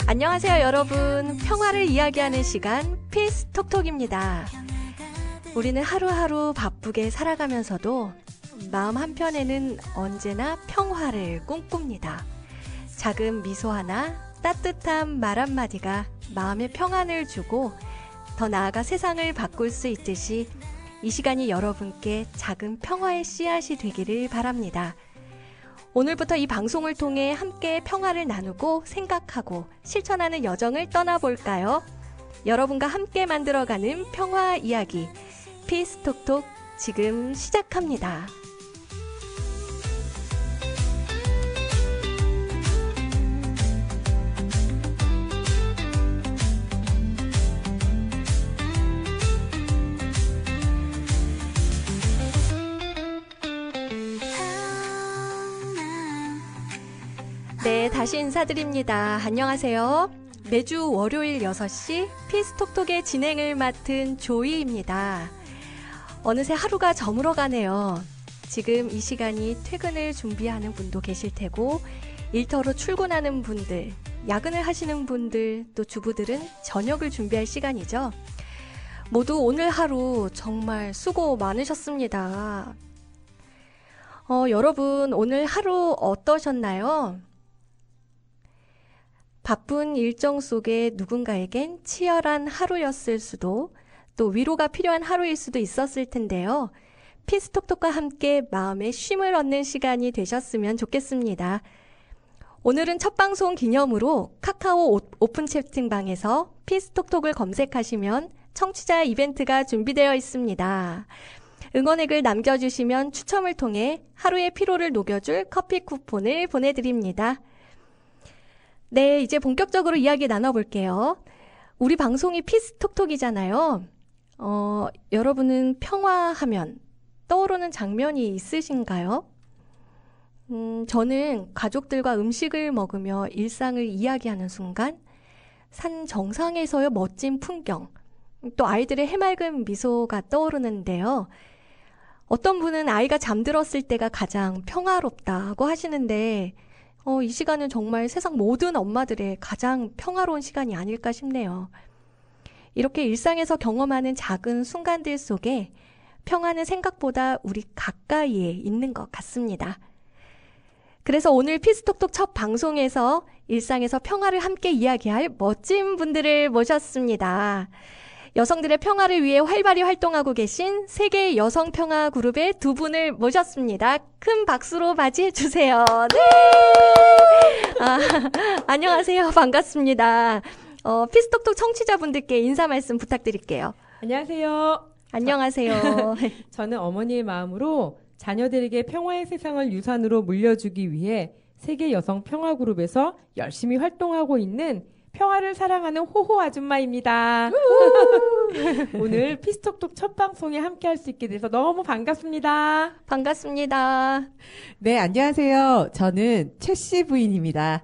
안녕하세요, 여러분. 평화를 이야기하는 시간 피스톡톡입니다. 우리는 하루하루 바쁘게 살아가면서도 마음 한편에는 언제나 평화를 꿈꿉니다. 작은 미소 하나, 따뜻한 말 한마디가 마음의 평안을 주고 더 나아가 세상을 바꿀 수 있듯이 이 시간이 여러분께 작은 평화의 씨앗이 되기를 바랍니다. 오늘부터 이 방송을 통해 함께 평화를 나누고 생각하고 실천하는 여정을 떠나볼까요? 여러분과 함께 만들어가는 평화 이야기 피스톡톡 지금 시작합니다. 네, 다시 인사드립니다. 안녕하세요. 매주 월요일 6시 피스톡톡의 진행을 맡은 조이입니다. 어느새 하루가 저물어 가네요. 지금 이 시간이 퇴근을 준비하는 분도 계실 테고 일터로 출근하는 분들, 야근을 하시는 분들, 또 주부들은 저녁을 준비할 시간이죠. 모두 오늘 하루 정말 수고 많으셨습니다. 여러분 오늘 하루 어떠셨나요? 바쁜 일정 속에 누군가에겐 치열한 하루였을 수도, 또 위로가 필요한 하루일 수도 있었을 텐데요. 피스톡톡과 함께 마음의 쉼을 얻는 시간이 되셨으면 좋겠습니다. 오늘은 첫 방송 기념으로 카카오 오픈 채팅방에서 피스톡톡을 검색하시면 청취자 이벤트가 준비되어 있습니다. 응원액을 남겨주시면 추첨을 통해 하루의 피로를 녹여줄 커피 쿠폰을 보내드립니다. 네, 이제 본격적으로 이야기 나눠볼게요. 우리 방송이 피스톡톡이잖아요. 여러분은 평화하면 떠오르는 장면이 있으신가요? 저는 가족들과 음식을 먹으며 일상을 이야기하는 순간, 산 정상에서의 멋진 풍경, 또 아이들의 해맑은 미소가 떠오르는데요. 어떤 분은 아이가 잠들었을 때가 가장 평화롭다고 하시는데, 이 시간은 정말 세상 모든 엄마들의 가장 평화로운 시간이 아닐까 싶네요. 이렇게 일상에서 경험하는 작은 순간들 속에 평화는 생각보다 우리 가까이에 있는 것 같습니다. 그래서 오늘 피스톡톡 첫 방송에서 일상에서 평화를 함께 이야기할 멋진 분들을 모셨습니다. 여성들의 평화를 위해 활발히 활동하고 계신 세계 여성 평화 그룹의 두 분을 모셨습니다. 큰 박수로 맞이해 주세요. 네. 안녕하세요. 반갑습니다. 피스톡톡 청취자분들께 인사 말씀 부탁드릴게요. 안녕하세요. 안녕하세요. 저는 어머니의 마음으로 자녀들에게 평화의 세상을 유산으로 물려주기 위해 세계 여성 평화 그룹에서 열심히 활동하고 있는 평화를 사랑하는 호호 아줌마입니다. 오늘 피스톡톡 첫 방송에 함께 할 수 있게 돼서 너무 반갑습니다. 반갑습니다. 네, 안녕하세요. 저는 최씨 부인입니다.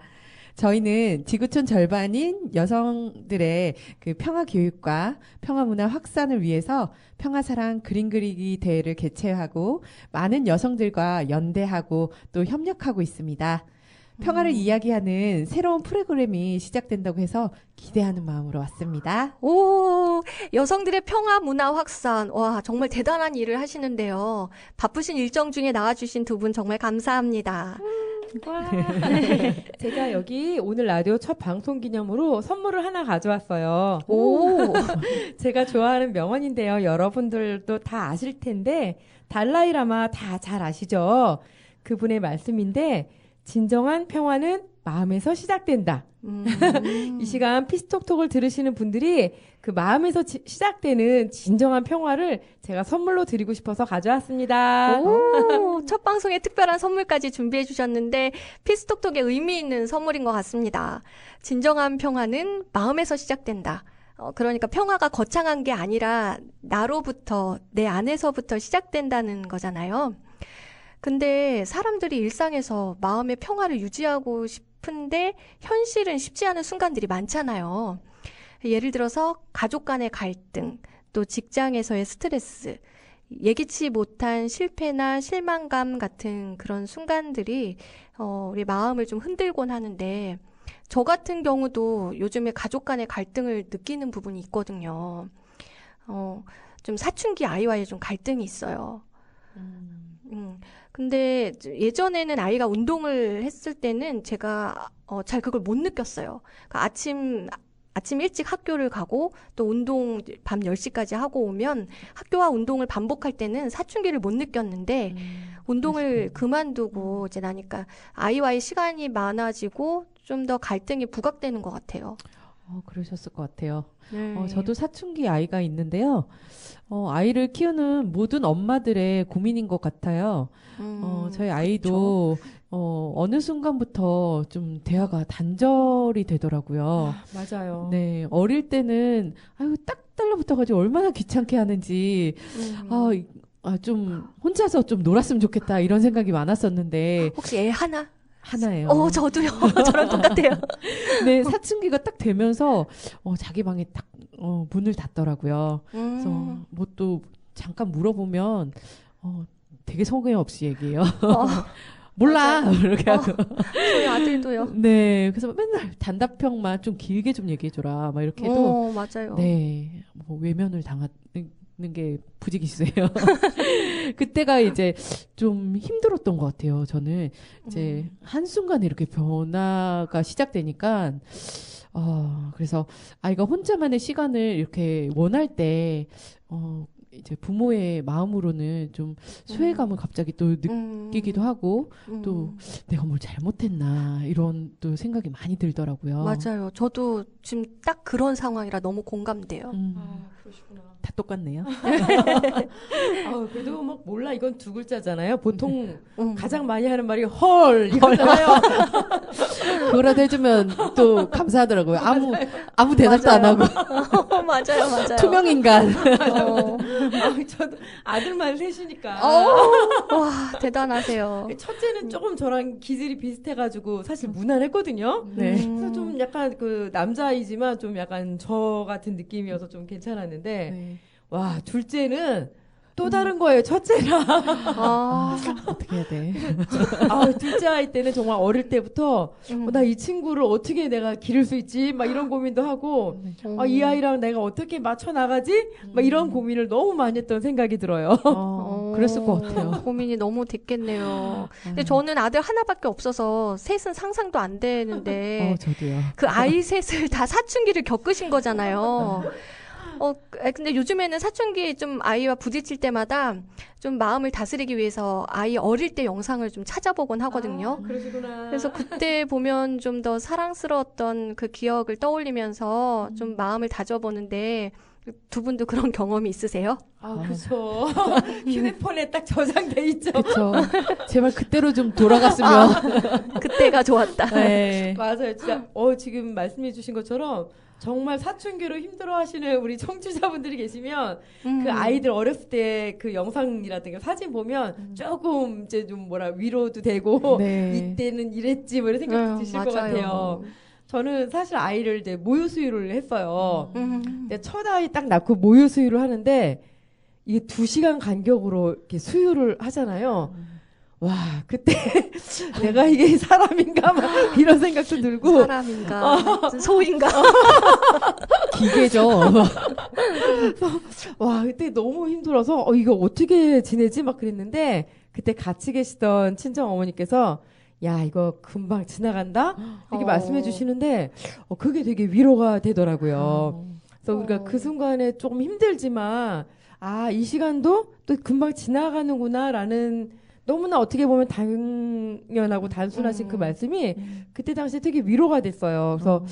저희는 지구촌 절반인 여성들의 그 평화 교육과 평화 문화 확산을 위해서 평화사랑 그림 그리기 대회를 개최하고 많은 여성들과 연대하고 또 협력하고 있습니다. 평화를 이야기하는 새로운 프로그램이 시작된다고 해서 기대하는 마음으로 왔습니다. 오, 여성들의 평화 문화 확산. 와, 정말 대단한 일을 하시는데요. 바쁘신 일정 중에 나와주신 두 분 정말 감사합니다. 제가 여기 오늘 라디오 첫 방송 기념으로 선물을 하나 가져왔어요. 오, 제가 좋아하는 명언인데요. 여러분들도 다 아실 텐데 달라이라마 다 잘 아시죠? 그분의 말씀인데 진정한 평화는 마음에서 시작된다. 이 시간 피스톡톡을 들으시는 분들이 그 마음에서 시작되는 진정한 평화를 제가 선물로 드리고 싶어서 가져왔습니다. 오, 첫 방송에 특별한 선물까지 준비해 주셨는데 피스톡톡에 의미 있는 선물인 것 같습니다. 진정한 평화는 마음에서 시작된다. 그러니까 평화가 거창한 게 아니라 나로부터, 내 안에서부터 시작된다는 거잖아요. 근데 사람들이 일상에서 마음의 평화를 유지하고 싶은데 현실은 쉽지 않은 순간들이 많잖아요. 예를 들어서 가족 간의 갈등, 또 직장에서의 스트레스, 예기치 못한 실패나 실망감 같은 그런 순간들이 우리 마음을 좀 흔들곤 하는데 저 같은 경우도 요즘에 가족 간의 갈등을 느끼는 부분이 있거든요. 좀 사춘기 아이와의 좀 갈등이 있어요. 근데 예전에는 아이가 운동을 했을 때는 제가 잘 그걸 못 느꼈어요. 그러니까 아침 일찍 학교를 가고 또 운동 밤 10시까지 하고 오면 학교와 운동을 반복할 때는 사춘기를 못 느꼈는데 운동을 그만두고 이제 나니까 아이와의 시간이 많아지고 좀 더 갈등이 부각되는 것 같아요. 그러셨을 것 같아요. 네. 저도 사춘기 아이가 있는데요. 아이를 키우는 모든 엄마들의 고민인 것 같아요. 저희 아이도 어느 순간부터 좀 대화가 단절이 되더라고요. 맞아요. 네, 어릴 때는 아유 딱 달라붙어가지고 얼마나 귀찮게 하는지 좀 혼자서 좀 놀았으면 좋겠다 이런 생각이 많았었는데 혹시 애 하나? 하나예요. 저도요. 저랑 똑같아요. 네, 사춘기가 딱 되면서 자기 방에 딱 문을 닫더라고요. 그래서 뭐 또 잠깐 물어보면 되게 성의 없이 얘기해요. 몰라 이렇게 하고. 저희 아들도요. 네, 그래서 맨날 단답형만 좀 길게 좀 얘기해줘라 막 이렇게 해도 맞아요. 네, 뭐 외면을 당하는 게 부지기수예요. 그때가 이제 좀 힘들었던 것 같아요. 저는 이제 한순간에 이렇게 변화가 시작되니까 그래서 아이가 혼자만의 시간을 이렇게 원할 때 이제 부모의 마음으로는 좀 소외감을 갑자기 또 느끼기도 하고 또 내가 뭘 잘못했나 이런 또 생각이 많이 들더라고요. 맞아요. 저도 지금 딱 그런 상황이라 너무 공감돼요. 그러시구나. 다 똑같네요. 그래도 막 몰라 이건 두 글자잖아요. 보통 가장 많이 하는 말이 헐 이거잖아요. 그거라도 해주면 또 감사하더라고요. 아무 대답도 안 하고 맞아요. 투명 인간. 저도 아들만 셋이니까. 와, 대단하세요. 첫째는 조금 저랑 기질이 비슷해가지고 사실 무난했거든요. 네. 그래서 좀 약간 그 남자이지만 좀 약간 저 같은 느낌이어서 좀 괜찮았는데 네. 와 둘째는 또 다른 거예요. 첫째랑. 어떻게 해야 돼? 둘째 아이 때는 정말 어릴 때부터 나 이 친구를 어떻게 내가 기를 수 있지? 막 이런 고민도 하고 이 아이랑 내가 어떻게 맞춰 나가지? 막 이런 고민을 너무 많이 했던 생각이 들어요. 그랬을 것 같아요. 고민이 너무 됐겠네요. 근데 저는 아들 하나밖에 없어서 셋은 상상도 안 되는데 저도요. 그 아이 셋을 다 사춘기를 겪으신 거잖아요. 근데 요즘에는 사춘기 좀 아이와 부딪힐 때마다 좀 마음을 다스리기 위해서 아이 어릴 때 영상을 좀 찾아보곤 하거든요. 그러시구나. 그래서 그때 보면 좀 더 사랑스러웠던 그 기억을 떠올리면서 좀 마음을 다져보는데 두 분도 그런 경험이 있으세요? 그렇죠. 휴대폰에 딱 저장돼 있죠. 그렇죠. 제발 그때로 좀 돌아갔으면. 그때가 좋았다. 네. 맞아요. 진짜 지금 말씀해 주신 것처럼 정말 사춘기로 힘들어하시는 우리 청취자분들이 계시면 그 아이들 어렸을 때 그 영상이라든가 사진 보면 조금 이제 좀 위로도 되고 네. 이때는 이랬지 뭐 이런 생각도 드실 것 같아요. 저는 사실 아이를 이제 모유 수유를 했어요. 근데 첫 아이 딱 낳고 모유 수유를 하는데 이게 2시간 간격으로 이렇게 수유를 하잖아요. 와, 그때 내가 이게 사람인가 막 이런 생각도 들고 사람인가 소인가 기계죠. 와, 그때 너무 힘들어서 이거 어떻게 지내지 막 그랬는데 그때 같이 계시던 친정 어머니께서 야, 이거 금방 지나간다? 이렇게 말씀해 주시는데 그게 되게 위로가 되더라고요. 그래서 우리가 그 순간에 조금 힘들지만 이 시간도 또 금방 지나가는구나라는 너무나 어떻게 보면 당연하고 단순하신 그 말씀이 그때 당시에 되게 위로가 됐어요. 그래서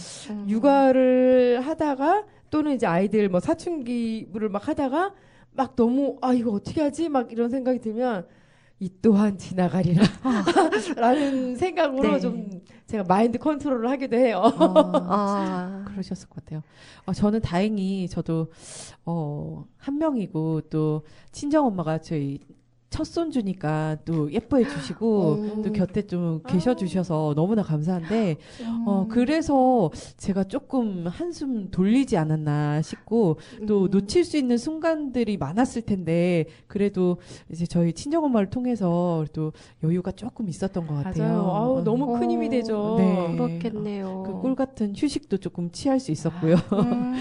육아를 하다가 또는 이제 아이들 뭐 사춘기를 막 하다가 막 너무 이거 어떻게 하지? 막 이런 생각이 들면 이 또한 지나가리라 라는 생각으로 네. 좀 제가 마인드 컨트롤을 하기도 해요. 그러셨을 것 같아요. 저는 다행히 저도 한 명이고 또 친정 엄마가 저희 첫 손주니까 또 예뻐해 주시고 또 곁에 좀 계셔 주셔서 너무나 감사한데 그래서 제가 조금 한숨 돌리지 않았나 싶고 또 놓칠 수 있는 순간들이 많았을 텐데 그래도 이제 저희 친정엄마를 통해서 또 여유가 조금 있었던 것 같아요. 맞아요. 아우, 너무 큰 힘이 되죠. 네. 그렇겠네요. 그 꿀 같은 휴식도 조금 취할 수 있었고요.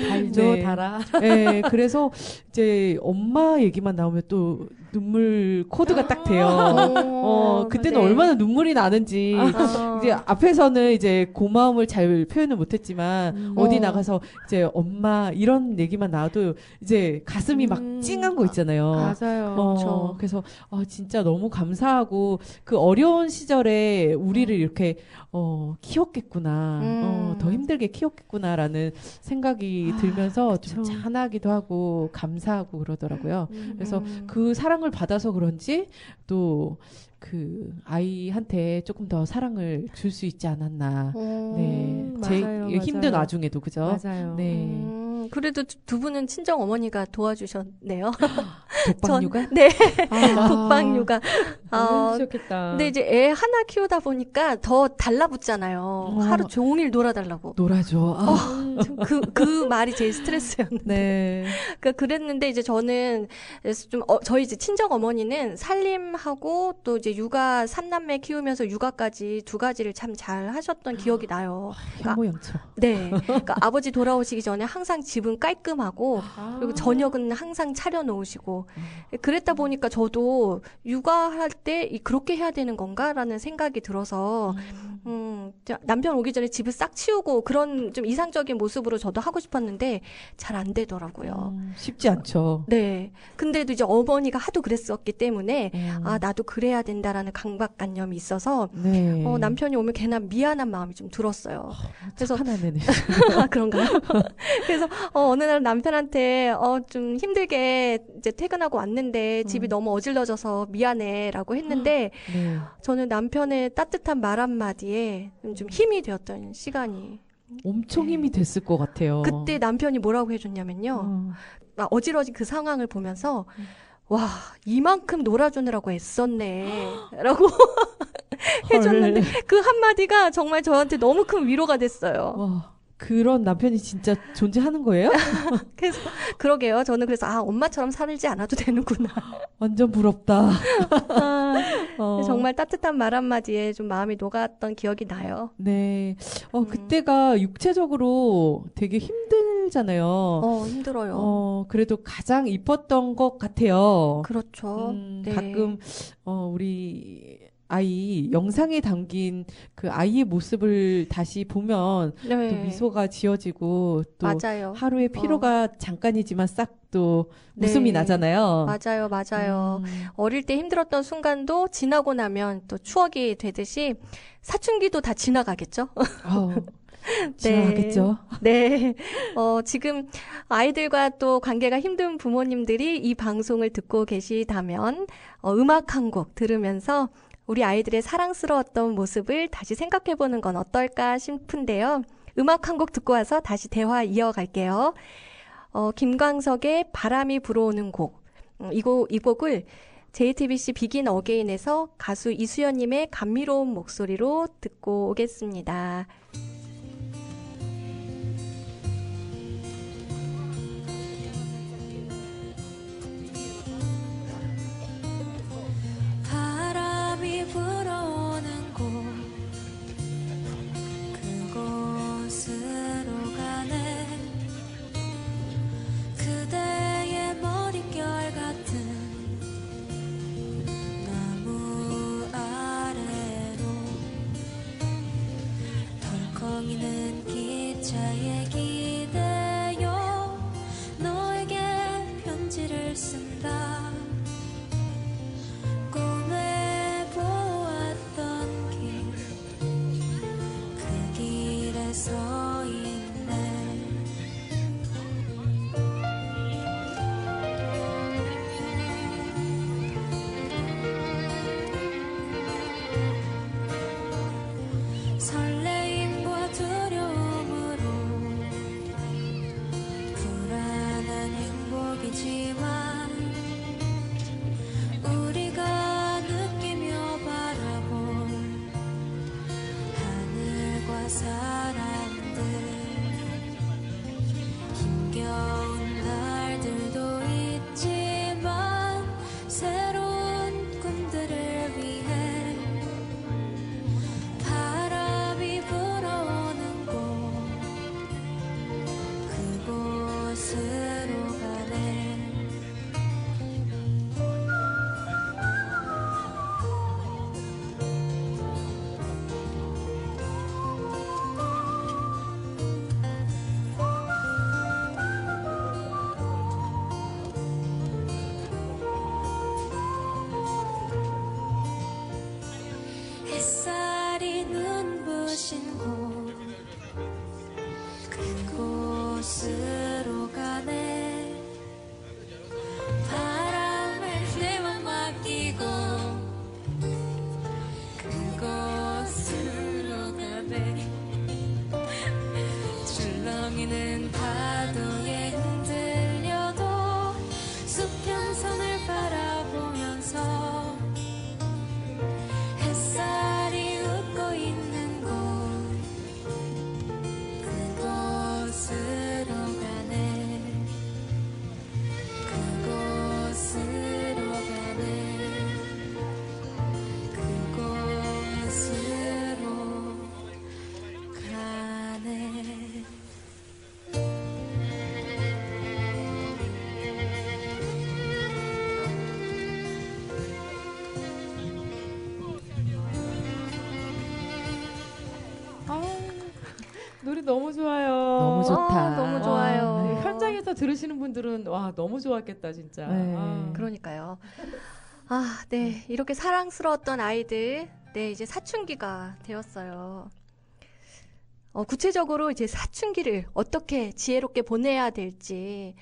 달죠, 네. 달아. 네, 그래서 이제 엄마 얘기만 나오면 또 눈물 코드가 딱 돼요. 그때는 네. 얼마나 눈물이 나는지 이제 앞에서는 이제 고마움을 잘 표현을 못했지만 어디 나가서 이제 엄마 이런 얘기만 나와도 이제 가슴이 막 찡한 거 있잖아요. 맞아요. 그렇죠. 그래서 진짜 너무 감사하고 그 어려운 시절에 우리를 이렇게 키웠겠구나, 더 힘들게 키웠겠구나라는 생각이 들면서 좀 그쵸. 짠하기도 하고 감사하고 그러더라고요. 그래서 그 사랑을 받아서 그런지 또 그 아이한테 조금 더 사랑을 줄 수 있지 않았나. 네, 제 맞아요, 힘든 맞아요. 와중에도 그죠? 맞아요. 네, 그래도 두 분은 친정 어머니가 도와주셨네요. 독박육아? 네, 아, 독박육아. 너무 힘드셨겠다. 근데 이제 애 하나 키우다 보니까 더 달라붙잖아요. 하루 종일 놀아달라고. 놀아줘. 그 말이 제일 스트레스였는데. 네. 그랬는데 이제 저는 좀 저희 이제 친정 어머니는 살림하고 또 이제 육아 3남매 키우면서 육아까지 두 가지를 참 잘 하셨던 기억이 나요. 현모양처. 네. 그러니까 아버지 돌아오시기 전에 항상 집은 깔끔하고 그리고 저녁은 항상 차려 놓으시고 그랬다 보니까 저도 육아할 때 그렇게 해야 되는 건가라는 생각이 들어서 남편 오기 전에 집을 싹 치우고 그런 좀 이상적인 모습으로 저도 하고 싶었는데 잘 안 되더라고요. 쉽지 않죠. 네. 근데도 이제 어머니가 하도 그랬었기 때문에 나도 그래야 된다라는 강박관념이 있어서 네. 남편이 오면 괜한 미안한 마음이 좀 들었어요. 그래서 착한 아내네. 그런가요? 그래서 어느 날 남편한테 좀 힘들게 이제 퇴근하고 왔는데 집이 너무 어질러져서 미안해라고 했는데 네. 저는 남편의 따뜻한 말 한마디에 좀 힘이 되었던 시간이 엄청 힘이 됐을 것 같아요. 그때 남편이 뭐라고 해줬냐면요. 막 어지러진 그 상황을 보면서 와 이만큼 놀아주느라고 애썼네 라고 해줬는데 그 한마디가 정말 저한테 너무 큰 위로가 됐어요. 와, 그런 남편이 진짜 존재하는 거예요? 그래서 그러게요. 저는 그래서 엄마처럼 살지 않아도 되는구나. 완전 부럽다. 정말 따뜻한 말 한마디에 좀 마음이 녹았던 기억이 나요. 네. 그때가 육체적으로 되게 힘들잖아요. 힘들어요. 그래도 가장 이뻤던 것 같아요. 그렇죠. 네. 가끔, 우리 아이 영상에 담긴 그 아이의 모습을 다시 보면 네. 또 미소가 지어지고 또 맞아요. 하루의 피로가 잠깐이지만 싹 또 네. 웃음이 나잖아요. 맞아요. 어릴 때 힘들었던 순간도 지나고 나면 또 추억이 되듯이 사춘기도 다 지나가겠죠? 지나가겠죠. 네. 지금 아이들과 또 관계가 힘든 부모님들이 이 방송을 듣고 계시다면 음악 한 곡 들으면서 우리 아이들의 사랑스러웠던 모습을 다시 생각해보는 건 어떨까 싶은데요. 음악 한 곡 듣고 와서 다시 대화 이어갈게요. 김광석의 바람이 불어오는 곡. 이 곡을 JTBC 비긴 어게인에서 가수 이수연님의 감미로운 목소리로 듣고 오겠습니다. 바람이 불어오는 곳 그곳으로 가네 그대의 머릿결 같은 나무 아래로 덜컹이는 기차에 기대어 너에게 편지를 쓴다 꿈에 보았던 길 그 길에 서 있네 설레임과 두려움으로 노래 너무 좋아요. 너무 좋다. 너무 좋아요. 네, 현장에서 들으시는 분들은 와 너무 좋았겠다 진짜. 네. 그러니까요. 아, 네. 이렇게 사랑스러웠던 아이들, 네, 이제 사춘기가 되었어요. 구체적으로 이제 사춘기를 어떻게 지혜롭게 보내야 될지,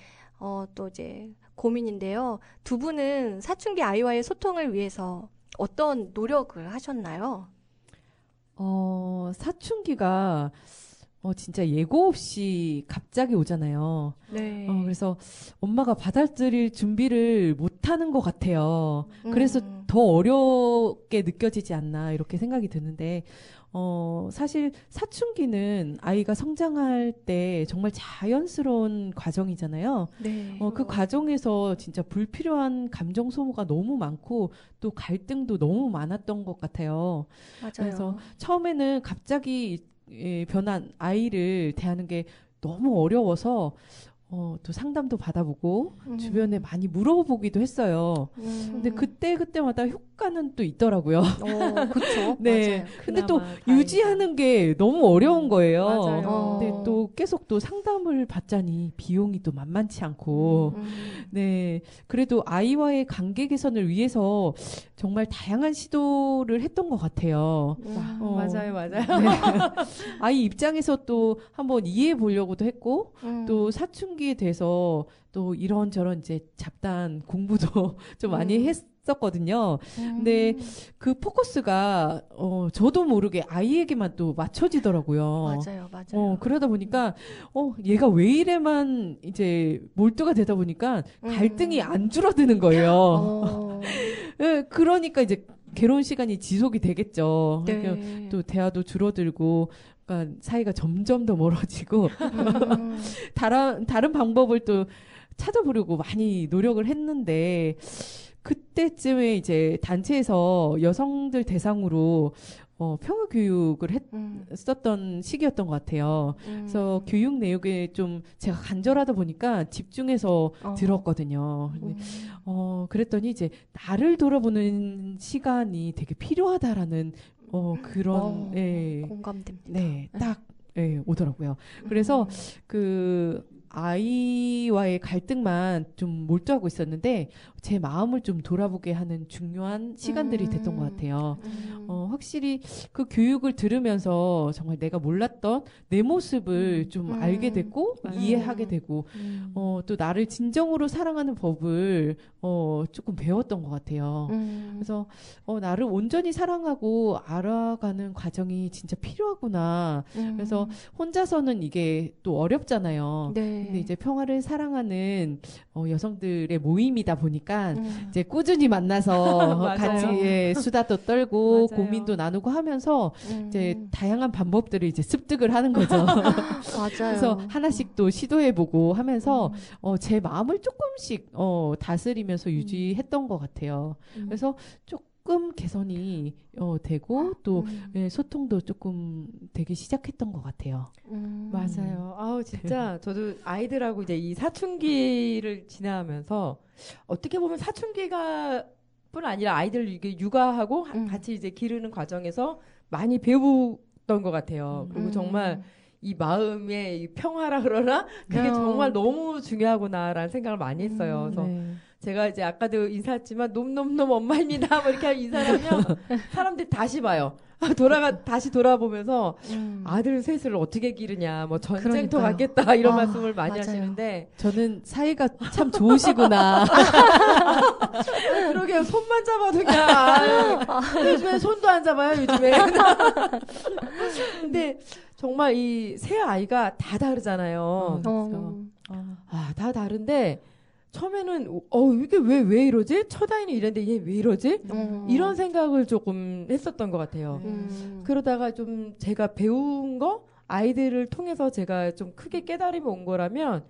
또 이제 고민인데요. 두 분은 사춘기 아이와의 소통을 위해서 어떤 노력을 하셨나요? 사춘기가 진짜 예고 없이 갑자기 오잖아요. 네. 그래서 엄마가 받아들일 준비를 못하는 것 같아요. 그래서 더 어렵게 느껴지지 않나 이렇게 생각이 드는데 사실 사춘기는 아이가 성장할 때 정말 자연스러운 과정이잖아요. 네. 그 과정에서 진짜 불필요한 감정 소모가 너무 많고 또 갈등도 너무 많았던 것 같아요. 맞아요. 그래서 처음에는 갑자기 변한 아이를 대하는 게 너무 어려워서 또 상담도 받아보고 주변에 많이 물어보기도 했어요. 근데 그때마다 효과는 또 있더라고요. 그쵸. 네. 맞아요. 근데 또 다행이다. 유지하는 게 너무 어려운 거예요. 맞아요. 근데 또 계속 또 상담을 받자니 비용이 또 만만치 않고. 네. 그래도 아이와의 관계 개선을 위해서 정말 다양한 시도를 했던 것 같아요. 맞아요. 네. 아이 입장에서 또 한번 이해해 보려고도 했고, 또 사춘기에 대해서 또 이런저런 이제 잡다한 공부도 좀 많이 했었거든요. 근데 그 포커스가 저도 모르게 아이에게만 또 맞춰지더라고요. 맞아요. 그러다 보니까 얘가 왜 이래만 이제 몰두가 되다 보니까 갈등이 안 줄어드는 거예요. 네, 그러니까 이제 괴로운 시간이 지속이 되겠죠. 그러니까 네. 또 대화도 줄어들고 그러니까 사이가 점점 더 멀어지고 다른 방법을 또 찾아보려고 많이 노력을 했는데 그때쯤에 이제 단체에서 여성들 대상으로 평화 교육을 했었던 시기였던 것 같아요. 그래서 교육 내용에 좀 제가 간절하다 보니까 집중해서 들었거든요. 근데, 그랬더니 이제 나를 돌아보는 시간이 되게 필요하다라는 그런 공감됩니다. 네, 딱 오더라고요. 그래서 그 아이와의 갈등만 좀 몰두하고 있었는데 제 마음을 좀 돌아보게 하는 중요한 시간들이 됐던 것 같아요. 확실히 그 교육을 들으면서 정말 내가 몰랐던 내 모습을 좀 알게 됐고 이해하게 되고 또 나를 진정으로 사랑하는 법을 조금 배웠던 것 같아요. 그래서 나를 온전히 사랑하고 알아가는 과정이 진짜 필요하구나. 그래서 혼자서는 이게 또 어렵잖아요. 네. 근데 이제 평화를 사랑하는 여성들의 모임이다 보니까 이제 꾸준히 만나서 맞아요. 같이 수다도 떨고 맞아요. 고민도 나누고 하면서 이제 다양한 방법들을 이제 습득을 하는 거죠. 맞아요. 그래서 하나씩 또 시도해보고 하면서 제 마음을 조금씩 다스리면서 유지했던 것 같아요. 그래서 조금 개선이 되고 또 소통도 조금 되기 시작했던 것 같아요. 맞아요. 아우 진짜 저도 아이들하고 이제 이 사춘기를 지나면서 어떻게 보면 사춘기가 뿐 아니라 아이들 이게 육아하고 같이 이제 기르는 과정에서 많이 배웠던 것 같아요. 그리고 정말 이 마음의 이 평화라 그러나 그게 정말 너무 중요하구나라는 생각을 많이 했어요. 그래서 제가 이제 아까도 인사했지만 놈놈놈 엄마입니다. 뭐 이렇게 인사를 하면 사람들이 다시 봐요. 다시 돌아보면서 아들 셋을 어떻게 기르냐, 뭐 전쟁터 그러니까요. 같겠다 이런 말씀을 많이 맞아요. 하시는데 저는 사이가 참 좋으시구나. 그러게요. 손만 잡아도 그냥 요즘에 손도 안 잡아요. 요즘에. 근데 정말 이 세 아이가 다 다르잖아요. 다 다른데 처음에는 이게 왜 이러지? 첫 아이는 이랬는데 얘 왜 이러지? 이런 생각을 조금 했었던 것 같아요. 그러다가 좀 제가 배운 거 아이들을 통해서 제가 좀 크게 깨달음이 온 거라면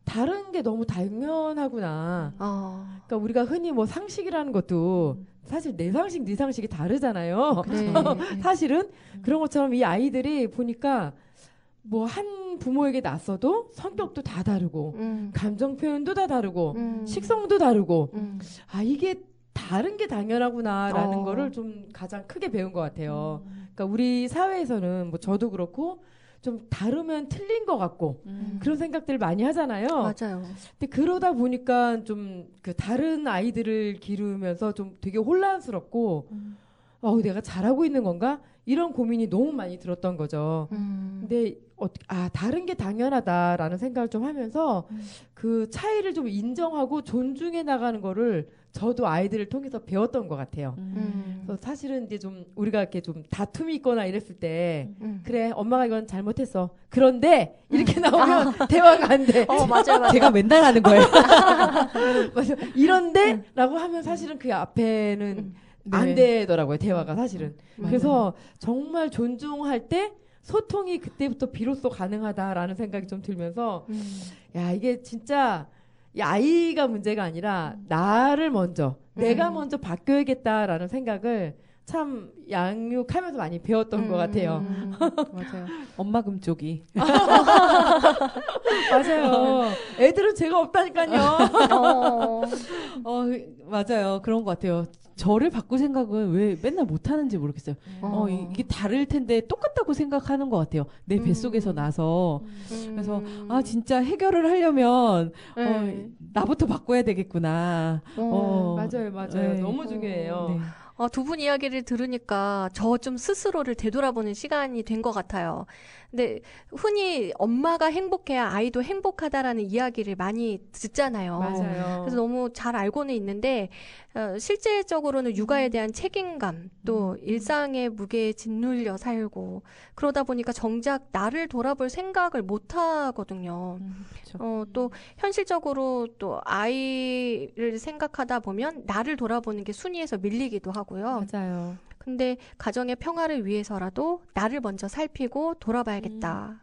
다른 게 너무 당연하구나. 그러니까 우리가 흔히 뭐 상식이라는 것도 사실 내 상식, 네 상식이 다르잖아요. 네. 사실은 그런 것처럼 이 아이들이 보니까 뭐 한 부모에게 낳았어도 성격도 다 다르고 감정 표현도 다 다르고 식성도 다르고 이게 다른 게 당연하구나라는 거를 좀 가장 크게 배운 것 같아요. 그러니까 우리 사회에서는 뭐 저도 그렇고 좀 다르면 틀린 것 같고 그런 생각들을 많이 하잖아요. 맞아요. 근데 그러다 보니까 좀 그 다른 아이들을 기르면서 좀 되게 혼란스럽고 내가 잘하고 있는 건가? 이런 고민이 너무 많이 들었던 거죠. 근데 다른 게 당연하다라는 생각을 좀 하면서 그 차이를 좀 인정하고 존중해 나가는 거를 저도 아이들을 통해서 배웠던 것 같아요. 그래서 사실은 이제 좀 우리가 이렇게 좀 다툼이 있거나 이랬을 때 그래 엄마가 이건 잘못했어. 그런데 이렇게 나오면 대화가 안 돼. 맞아요. 제가 맨날 하는 거예요. 맞아. 이런데라고 하면 사실은 그 앞에는 안 되더라고요. 대화가 사실은. 그래서 정말 존중할 때 소통이 그때부터 비로소 가능하다라는 생각이 좀 들면서 야 이게 진짜 이 아이가 문제가 아니라 나를 먼저 내가 먼저 바뀌어야겠다라는 생각을 참 양육하면서 많이 배웠던 것 같아요. 맞아요. 엄마 금쪽이. 맞아요. 애들은 죄가 없다니까요. 맞아요. 그런 것 같아요. 저를 바꿀 생각은 왜 맨날 못하는지 모르겠어요. 이게 다를 텐데 똑같다고 생각하는 것 같아요. 내 뱃속에서 나서. 그래서 진짜 해결을 하려면 나부터 바꿔야 되겠구나. 맞아요. 네. 너무 중요해요. 네. 두 분 이야기를 들으니까 저 좀 스스로를 되돌아보는 시간이 된 것 같아요. 근데 흔히 엄마가 행복해야 아이도 행복하다라는 이야기를 많이 듣잖아요. 맞아요. 그래서 너무 잘 알고는 있는데 실제적으로는 육아에 대한 책임감 또 일상의 무게에 짓눌려 살고 그러다 보니까 정작 나를 돌아볼 생각을 못 하거든요. 그렇죠. 또 현실적으로 또 아이를 생각하다 보면 나를 돌아보는 게 순위에서 밀리기도 하고요. 맞아요. 근데 가정의 평화를 위해서라도 나를 먼저 살피고 돌아봐야겠다.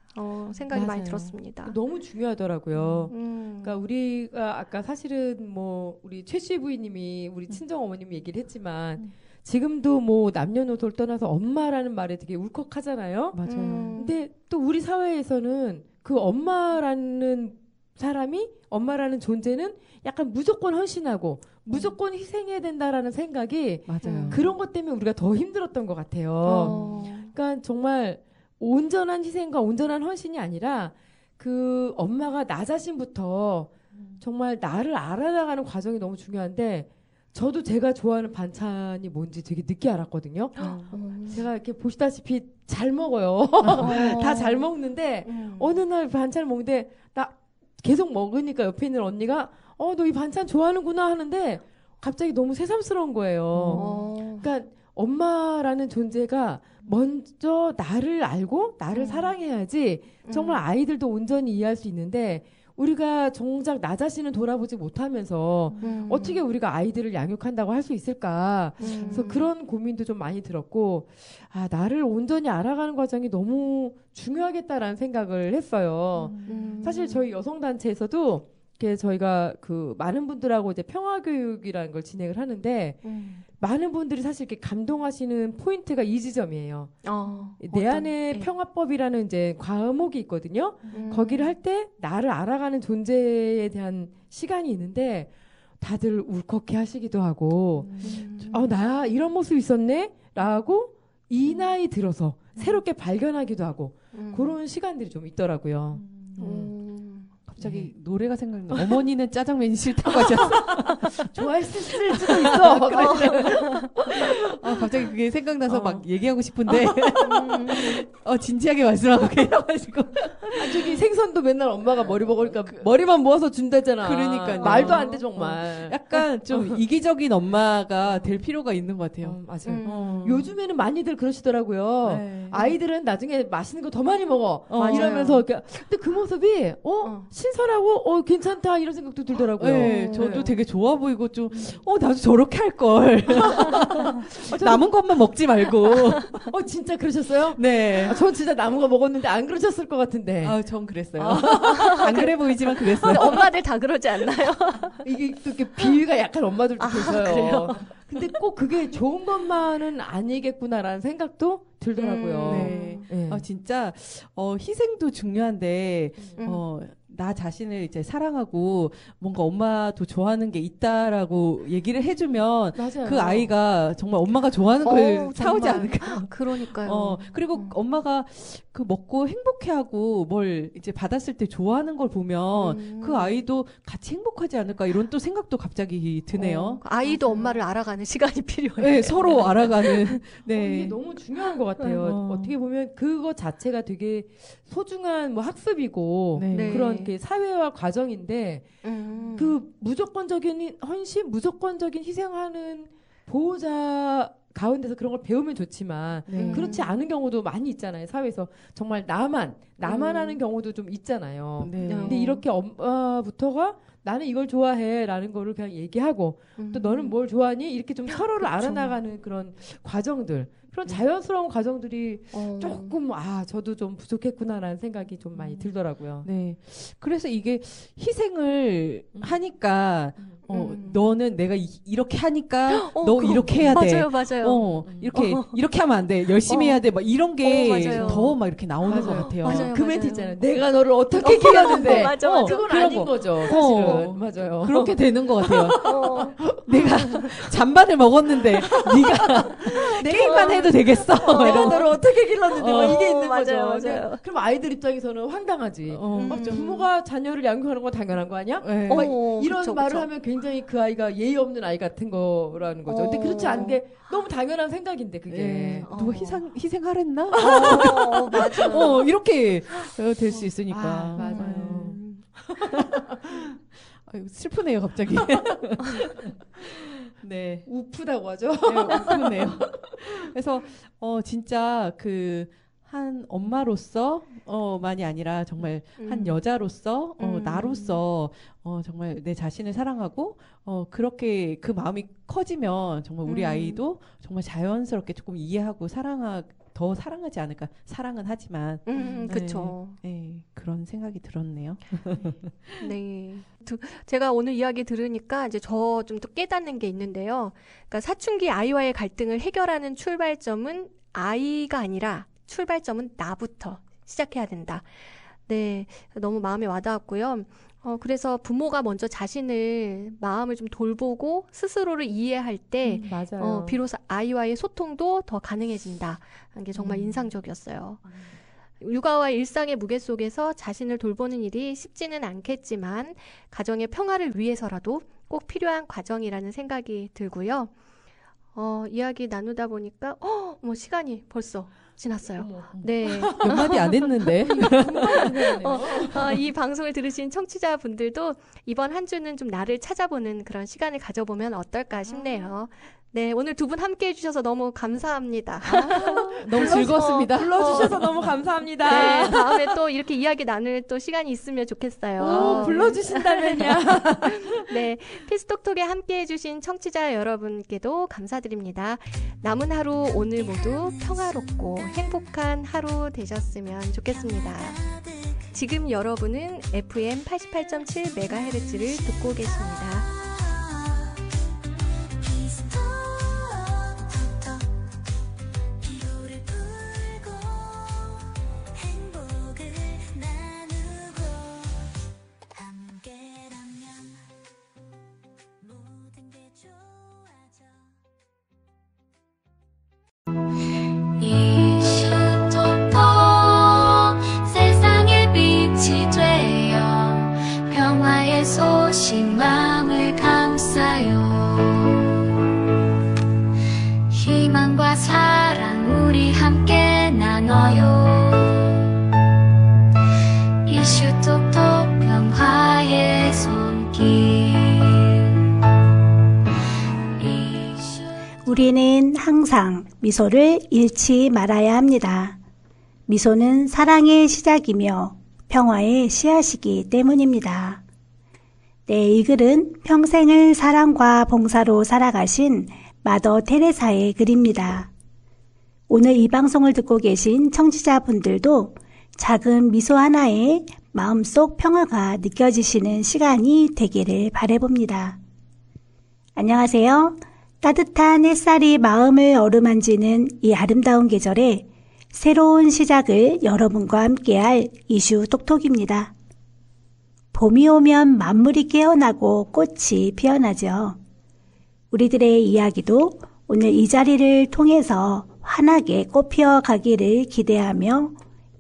생각이 많이 맞아요. 들었습니다. 너무 중요하더라고요. 그러니까 우리가 아까 사실은 뭐 우리 최씨 부인님이 우리 친정 어머님 얘기를 했지만 지금도 뭐 남녀노소를 떠나서 엄마라는 말에 되게 울컥하잖아요. 맞아요. 근데 또 우리 사회에서는 그 엄마라는 사람이 엄마라는 존재는 약간 무조건 헌신하고 무조건 희생해야 된다라는 생각이 맞아요. 그런 것 때문에 우리가 더 힘들었던 것 같아요. 그러니까 정말 온전한 희생과 온전한 헌신이 아니라 그 엄마가 나 자신부터 정말 나를 알아나가는 과정이 너무 중요한데 저도 제가 좋아하는 반찬이 뭔지 되게 늦게 알았거든요. 제가 이렇게 보시다시피 잘 먹어요. 다 잘 먹는데 어느 날 반찬을 먹는데 나 계속 먹으니까 옆에 있는 언니가 너 이 반찬 좋아하는구나 하는데 갑자기 너무 새삼스러운 거예요. 그러니까 엄마라는 존재가 먼저 나를 알고 나를 사랑해야지 정말 아이들도 온전히 이해할 수 있는데 우리가 정작 나 자신을 돌아보지 못하면서 어떻게 우리가 아이들을 양육한다고 할 수 있을까. 그래서 그런 고민도 좀 많이 들었고 나를 온전히 알아가는 과정이 너무 중요하겠다라는 생각을 했어요. 사실 저희 여성단체에서도 이렇게 저희가 그 많은 분들하고 이제 평화교육이라는 걸 진행을 하는데 많은 분들이 사실 이렇게 감동하시는 포인트가 이 지점이에요. 내 안에 평화법이라는 이제 과목이 있거든요. 거기를 할 때 나를 알아가는 존재에 대한 시간이 있는데 다들 울컥해 하시기도 하고 나 이런 모습 있었네? 라고 이 나이 들어서 새롭게 발견하기도 하고 그런 시간들이 좀 있더라고요. 갑자기 노래가 생각나. 어머니는 짜장면이 싫다고 하셨어. 좋아했을 수도 있어. 갑자기 그게 생각나서 막 얘기하고 싶은데 진지하게 말씀하고 계셔가지고 저기 생선도 맨날 엄마가 머리 먹으니까 머리만 모아서 준다잖아. 그러니까요. 말도 안 돼 정말. 약간 좀 이기적인 엄마가 될 필요가 있는 것 같아요. 맞아요. 요즘에는 많이들 그러시더라고요. 네. 아이들은 나중에 맛있는 거 더 많이 먹어. 맞아요. 이러면서 근데 그 모습이 신선하고 괜찮다 이런 생각도 들더라고요. 네, 저도 되게 좋아 보이고 좀 나도 저렇게 할 걸. 남은 것만 먹지 말고. 진짜 그러셨어요? 네. 전 진짜 남은 거 먹었는데 안 그러셨을 것 같은데. 전 그랬어요. 안 그래 보이지만 그랬어요. 엄마들 다 그러지 않나요? 이게 또 이렇게 비위가 약한 엄마들도 계셔요. 그래요? 근데 꼭 그게 좋은 것만은 아니겠구나라는 생각도 들더라고요. 네. 네. 진짜 희생도 중요한데 나 자신을 이제 사랑하고 뭔가 엄마도 좋아하는 게 있다라고 얘기를 해주면 맞아요. 그 아이가 정말 엄마가 좋아하는 걸 사오지 정말. 않을까. 그러니까요. 그리고 엄마가 그 먹고 행복해하고 뭘 이제 받았을 때 좋아하는 걸 보면 그 아이도 같이 행복하지 않을까 이런 또 생각도 갑자기 드네요. 아이도 맞아요. 엄마를 알아가는 시간이 필요해요. 네, 서로 알아가는. 이게 네. 너무 중요한 것 같아요. 어떻게 보면 그거 자체가 되게 소중한 뭐 학습이고 네. 네. 그런 게 사회화 과정인데 그 무조건적인 헌신, 무조건적인 희생하는 보호자 가운데서 그런 걸 배우면 좋지만 네. 그렇지 않은 경우도 많이 있잖아요. 사회에서 정말 나만 하는 경우도 좀 있잖아요. 네. 근데 이렇게 엄마부터가 나는 이걸 좋아해라는 거를 그냥 얘기하고 또 너는 뭘 좋아하니 이렇게 좀 서로를 그쵸. 알아나가는 그런 과정들, 그런 자연스러운 과정들이 어. 조금 저도 좀 부족했구나라는 생각이 좀 많이 들더라고요. 네. 그래서 이게 희생을 하니까 음. 너는 내가 이렇게 하니까 너 그거 이렇게 해야 돼. 맞아요. 이렇게 하면 안 돼. 열심히 해야 돼. 막 이런 게 맞아요. 더 막 이렇게 나오는 맞아요. 것 같아요. 맞아요. 그 멘트 있잖아요. 내가 너를 어떻게 길렀는데 맞아. 그건 그런 아닌 거. 거죠. 사실은 맞아요. 그렇게 되는 것 같아요. 어. 내가 잔반을 먹었는데 네가 게임만 해도 되겠어. 내가 이런. 너를 어떻게 길렀는데 막 이게 있는 맞아요, 거죠. 맞아요. 그럼 아이들 입장에서는 황당하지. 맞죠. 부모가 자녀를 양육하는 건 당연한 거 아니야? 네. 막 어, 이런 그쵸, 말을 그쵸. 하면 굉장히 그 아이가 예의 없는 아이 같은 거라는 거죠. 근데 그렇지 않은 게 너무 당연한 생각인데 그게. 네. 누가 희생하랬나? 맞아. 이렇게 될 수 있으니까. 맞아요. 아이고, 슬프네요, 갑자기. 네. 우프다고 하죠. 네, 슬프네요. 그래서 진짜 한 엄마로서 만이 아니라 정말 한 여자로서 나로서 정말 내 자신을 사랑하고 그렇게 그 마음이 커지면 정말 우리 아이도 정말 자연스럽게 조금 이해하고 더 사랑하지 않을까. 사랑은 하지만 그쵸. 네, 그런 생각이 들었네요. 네. 제가 오늘 이야기 들으니까 이제 저 좀 또 깨닫는 게 있는데요. 그러니까 사춘기 아이와의 갈등을 해결하는 출발점은 아이가 아니라 출발점은 나부터 시작해야 된다. 네. 너무 마음에 와닿았고요. 그래서 부모가 먼저 자신을 마음을 좀 돌보고 스스로를 이해할 때 맞아요. 비로소 아이와의 소통도 더 가능해진다. 게 정말 인상적이었어요. 육아와 일상의 무게 속에서 자신을 돌보는 일이 쉽지는 않겠지만 가정의 평화를 위해서라도 꼭 필요한 과정이라는 생각이 들고요. 이야기 나누다 보니까 시간이 벌써 지났어요. 네. 몇 마디 안 했는데. 이 방송을 들으신 청취자분들도 이번 한 주는 좀 나를 찾아보는 그런 시간을 가져보면 어떨까 싶네요. 네, 오늘 두 분 함께 해주셔서 너무 감사합니다. 너무 즐거웠습니다. 불러주셔서 너무 감사합니다. 네, 다음에 또 이렇게 이야기 나눌 또 시간이 있으면 좋겠어요. 불러주신다면요. 네, 피스톡톡에 함께 해주신 청취자 여러분께도 감사드립니다. 남은 하루 오늘 모두 평화롭고 행복한 하루 되셨으면 좋겠습니다. 지금 여러분은 FM 88.7MHz를 듣고 계십니다. 소식망을 감싸요. 희망과 사랑 우리 함께 나눠요. 이슈톡톡 평화의 손길. 우리는 항상 미소를 잃지 말아야 합니다. 미소는 사랑의 시작이며 평화의 씨앗이기 때문입니다. 네, 이 글은 평생을 사랑과 봉사로 살아가신 마더 테레사의 글입니다. 오늘 이 방송을 듣고 계신 청취자분들도 작은 미소 하나에 마음속 평화가 느껴지시는 시간이 되기를 바라봅니다. 안녕하세요. 따뜻한 햇살이 마음을 어루만지는 이 아름다운 계절에 새로운 시작을 여러분과 함께할 이슈 톡톡입니다. 봄이 오면 만물이 깨어나고 꽃이 피어나죠. 우리들의 이야기도 오늘 이 자리를 통해서 환하게 꽃피어 가기를 기대하며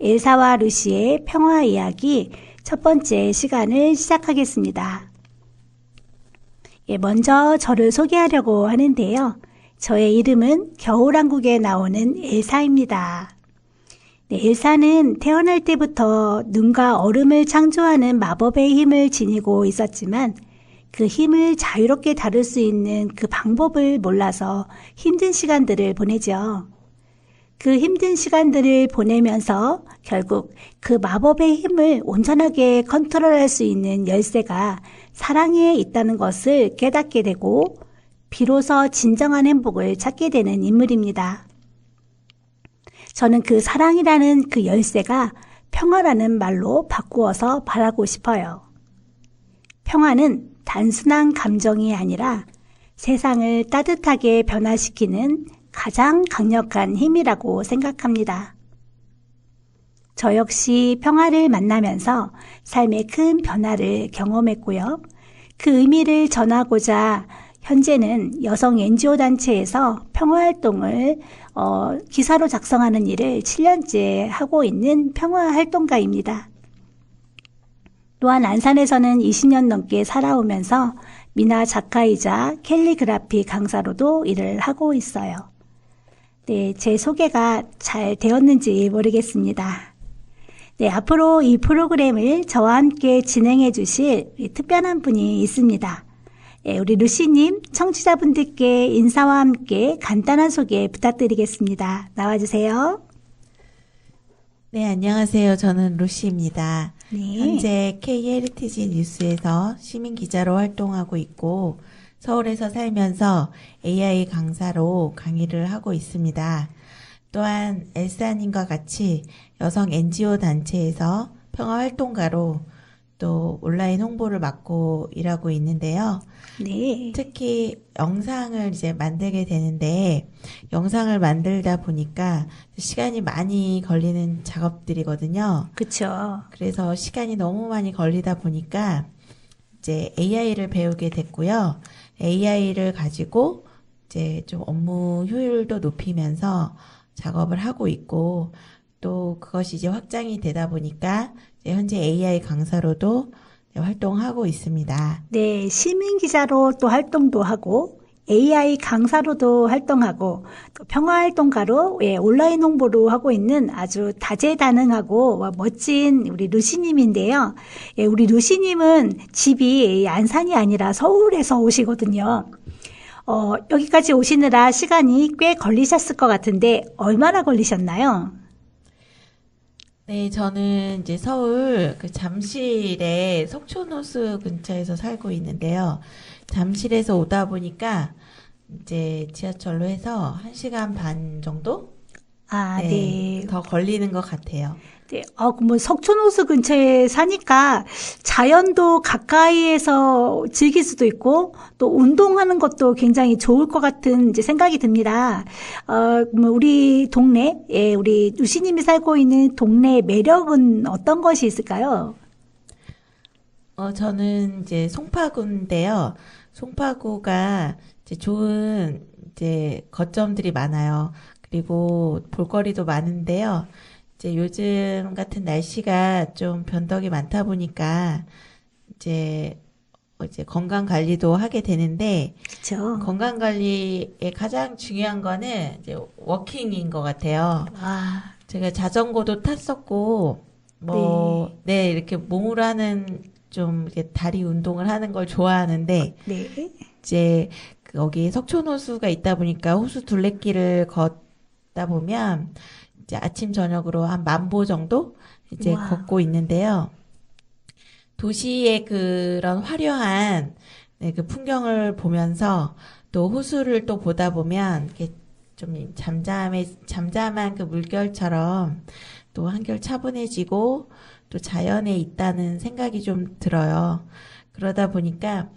엘사와 루시의 평화 이야기 첫 번째 시간을 시작하겠습니다. 먼저 저를 소개하려고 하는데요. 저의 이름은 겨울왕국에 나오는 엘사입니다. 엘사는 태어날 때부터 눈과 얼음을 창조하는 마법의 힘을 지니고 있었지만 그 힘을 자유롭게 다룰 수 있는 그 방법을 몰라서 힘든 시간들을 보내죠. 그 힘든 시간들을 보내면서 결국 그 마법의 힘을 온전하게 컨트롤할 수 있는 열쇠가 사랑에 있다는 것을 깨닫게 되고 비로소 진정한 행복을 찾게 되는 인물입니다. 저는 그 사랑이라는 그 열쇠가 평화라는 말로 바꾸어서 말하고 싶어요. 평화는 단순한 감정이 아니라 세상을 따뜻하게 변화시키는 가장 강력한 힘이라고 생각합니다. 저 역시 평화를 만나면서 삶의 큰 변화를 경험했고요. 그 의미를 전하고자 현재는 여성 NGO 단체에서 평화활동을 기사로 작성하는 일을 7년째 하고 있는 평화활동가입니다. 또한 안산에서는 20년 넘게 살아오면서 미나 작가이자 캘리그라피 강사로도 일을 하고 있어요. 네, 제 소개가 잘 되었는지 모르겠습니다. 네, 앞으로 이 프로그램을 저와 함께 진행해 주실 특별한 분이 있습니다. 네, 우리 루시님, 청취자분들께 인사와 함께 간단한 소개 부탁드리겠습니다. 나와주세요. 네, 안녕하세요. 저는 루시입니다. 네. 현재 K-헤리티지 뉴스에서 시민 기자로 활동하고 있고 서울에서 살면서 AI 강사로 강의를 하고 있습니다. 또한 엘사님과 같이 여성 NGO 단체에서 평화활동가로 또 온라인 홍보를 맡고 일하고 있는데요. 네. 특히 영상을 이제 만들게 되는데 영상을 만들다 보니까 시간이 많이 걸리는 작업들이거든요. 그쵸. 그래서 시간이 너무 많이 걸리다 보니까 이제 AI를 배우게 됐고요. AI를 가지고 이제 좀 업무 효율도 높이면서 작업을 하고 있고 또 그것이 이제 확장이 되다 보니까 이제 현재 AI 강사로도 활동하고 있습니다. 네, 시민 기자로 또 활동도 하고 AI 강사로도 활동하고 또 평화활동가로 온라인 홍보도 하고 있는 아주 다재다능하고 멋진 우리 루시님인데요. 우리 루시님은 집이 안산이 아니라 서울에서 오시거든요. 여기까지 오시느라 시간이 꽤 걸리셨을 것 같은데 얼마나 걸리셨나요? 네, 저는 이제 서울 그 잠실의 석촌호수 근처에서 살고 있는데요. 잠실에서 오다 보니까 이제 지하철로 해서 1시간 반 정도? 네. 더 걸리는 것 같아요. 네, 뭐 석촌호수 근처에 사니까 자연도 가까이에서 즐길 수도 있고 또 운동하는 것도 굉장히 좋을 것 같은 이제 생각이 듭니다. 뭐 우리 동네, 우리 루시님이 살고 있는 동네의 매력은 어떤 것이 있을까요? 저는 이제 송파구인데요. 송파구가 이제 좋은 이제 거점들이 많아요. 그리고 볼거리도 많은데요. 이제 요즘 같은 날씨가 좀 변덕이 많다 보니까 이제 건강 관리도 하게 되는데 그렇죠. 건강 관리의 가장 중요한 거는 이제 워킹인 것 같아요. 제가 자전거도 탔었고 네, 이렇게 몸으로 하는 좀 이렇게 다리 운동을 하는 걸 좋아하는데 네. 이제 거기 석촌호수가 있다 보니까 호수 둘레길을 걷다 보면 이제 아침 저녁으로 한 10,000보 정도 이제 와. 걷고 있는데요. 도시의 그런 화려한 그 풍경을 보면서 또 호수를 또 보다 보면 이렇게 좀 잠잠한 그 물결처럼 또 한결 차분해지고 또 자연에 있다는 생각이 좀 들어요. 그러다 보니까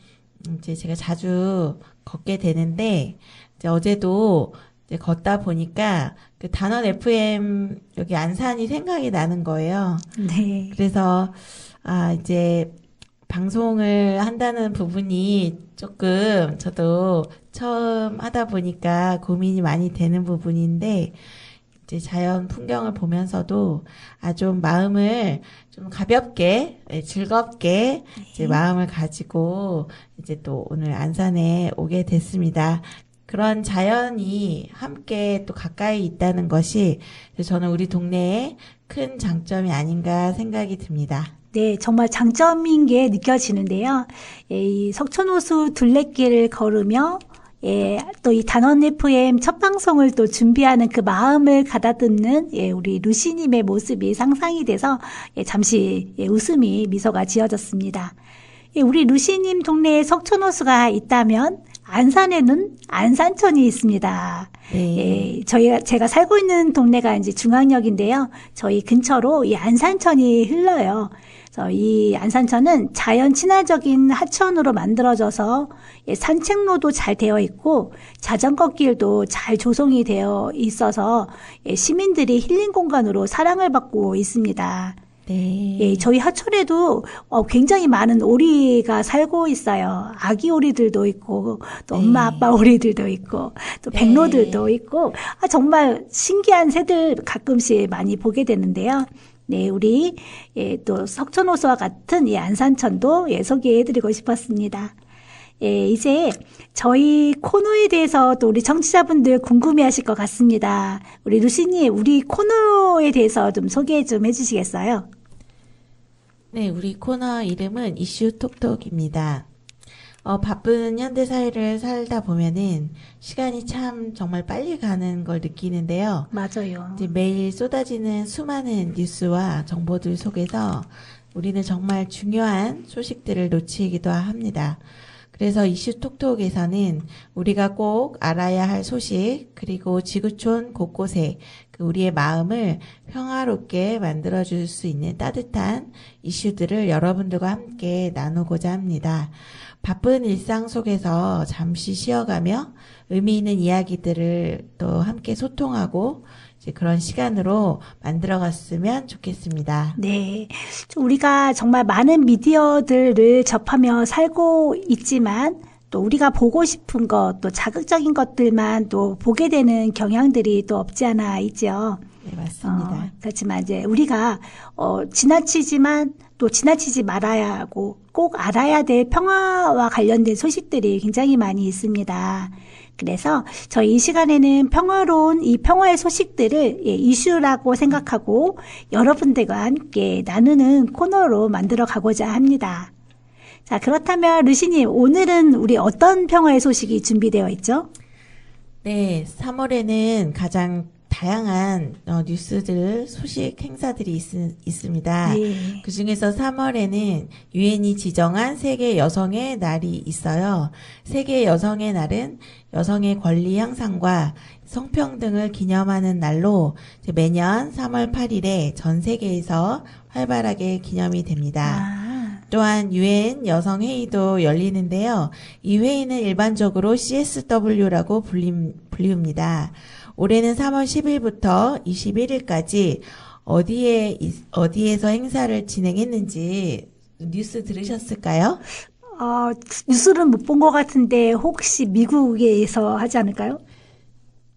이제 제가 자주 걷게 되는데 이제 어제도 이제 걷다 보니까 그 단원 FM 여기 안산이 생각이 나는 거예요. 네. 그래서 이제 방송을 한다는 부분이 조금 저도 처음 하다 보니까 고민이 많이 되는 부분인데 이제 자연 풍경을 보면서도 좀 마음을 좀 가볍게, 즐겁게 이제 마음을 가지고 이제 또 오늘 안산에 오게 됐습니다. 그런 자연이 함께 또 가까이 있다는 것이 저는 우리 동네의 큰 장점이 아닌가 생각이 듭니다. 네, 정말 장점인 게 느껴지는데요. 이 석촌호수 둘레길을 걸으며 또 이 단원 FM 첫 방송을 또 준비하는 그 마음을 가다듬는 우리 루시님의 모습이 상상이 돼서 잠시 웃음이 미소가 지어졌습니다. 우리 루시님 동네에 석촌호수가 있다면 안산에는 안산천이 있습니다. 네. 제가 살고 있는 동네가 이제 중앙역인데요. 저희 근처로 이 안산천이 흘러요. 그래서 이 안산천은 자연 친화적인 하천으로 만들어져서 산책로도 잘 되어 있고 자전거 길도 잘 조성이 되어 있어서 시민들이 힐링 공간으로 사랑을 받고 있습니다. 네. 저희 하천에도 굉장히 많은 오리가 살고 있어요. 아기 오리들도 있고, 또 엄마 아빠 오리들도 있고, 또 백로들도 있고, 정말 신기한 새들 가끔씩 많이 보게 되는데요. 네, 우리 또 석촌호수와 같은 이 안산천도 소개해드리고 싶었습니다. 이제 저희 코너에 대해서 또 우리 청취자분들 궁금해하실 것 같습니다. 우리 루시님, 우리 코너에 대해서 좀 소개 좀 해주시겠어요? 네, 우리 코너 이름은 이슈 톡톡입니다. 바쁜 현대 사회를 살다 보면은 시간이 참 정말 빨리 가는 걸 느끼는데요. 맞아요. 이제 매일 쏟아지는 수많은 뉴스와 정보들 속에서 우리는 정말 중요한 소식들을 놓치기도 합니다. 그래서 이슈 톡톡에서는 우리가 꼭 알아야 할 소식, 그리고 지구촌 곳곳에 우리의 마음을 평화롭게 만들어줄 수 있는 따뜻한 이슈들을 여러분들과 함께 나누고자 합니다. 바쁜 일상 속에서 잠시 쉬어가며 의미 있는 이야기들을 또 함께 소통하고 이제 그런 시간으로 만들어갔으면 좋겠습니다. 네. 우리가 정말 많은 미디어들을 접하며 살고 있지만 또 우리가 보고 싶은 것, 또 자극적인 것들만 또 보게 되는 경향들이 또 없지 않아 있죠. 네, 맞습니다. 그렇지만 이제 우리가 지나치지만 또 지나치지 말아야 하고 꼭 알아야 될 평화와 관련된 소식들이 굉장히 많이 있습니다. 그래서 저희 이 시간에는 평화로운 이 평화의 소식들을 이슈라고 생각하고 여러분들과 함께 나누는 코너로 만들어 가고자 합니다. 자, 그렇다면 루시님, 오늘은 우리 어떤 평화의 소식이 준비되어 있죠? 네, 3월에는 가장 다양한 뉴스들, 소식, 행사들이 있습니다. 네. 그 중에서 3월에는 유엔이 지정한 세계 여성의 날이 있어요. 세계 여성의 날은 여성의 권리 향상과 성평등을 기념하는 날로 매년 3월 8일에 전 세계에서 활발하게 기념이 됩니다. 또한 유엔 여성회의도 열리는데요. 이 회의는 일반적으로 CSW라고 불립니다. 올해는 3월 10일부터 21일까지 어디에서 행사를 진행했는지 뉴스 들으셨을까요? 뉴스는 못 본 것 같은데 혹시 미국에서 하지 않을까요?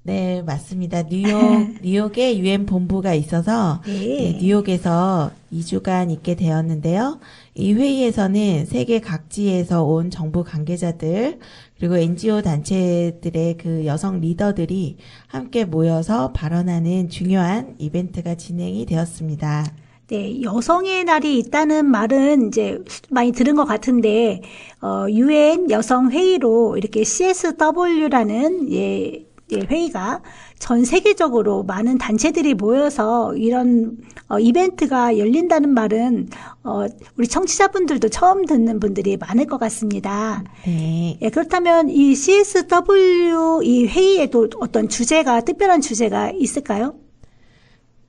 네, 맞습니다. 뉴욕에 유엔 본부가 있어서 네, 뉴욕에서 2주간 있게 되었는데요. 이 회의에서는 세계 각지에서 온 정부 관계자들 그리고 NGO 단체들의 그 여성 리더들이 함께 모여서 발언하는 중요한 이벤트가 진행이 되었습니다. 네, 여성의 날이 있다는 말은 이제 많이 들은 것 같은데, 유엔 여성 회의로 이렇게 CSW라는 회의가 전 세계적으로 많은 단체들이 모여서 이런 이벤트가 열린다는 말은 우리 청취자분들도 처음 듣는 분들이 많을 것 같습니다. 네. 예, 그렇다면 이 CSW 이 회의에도 어떤 특별한 주제가 있을까요?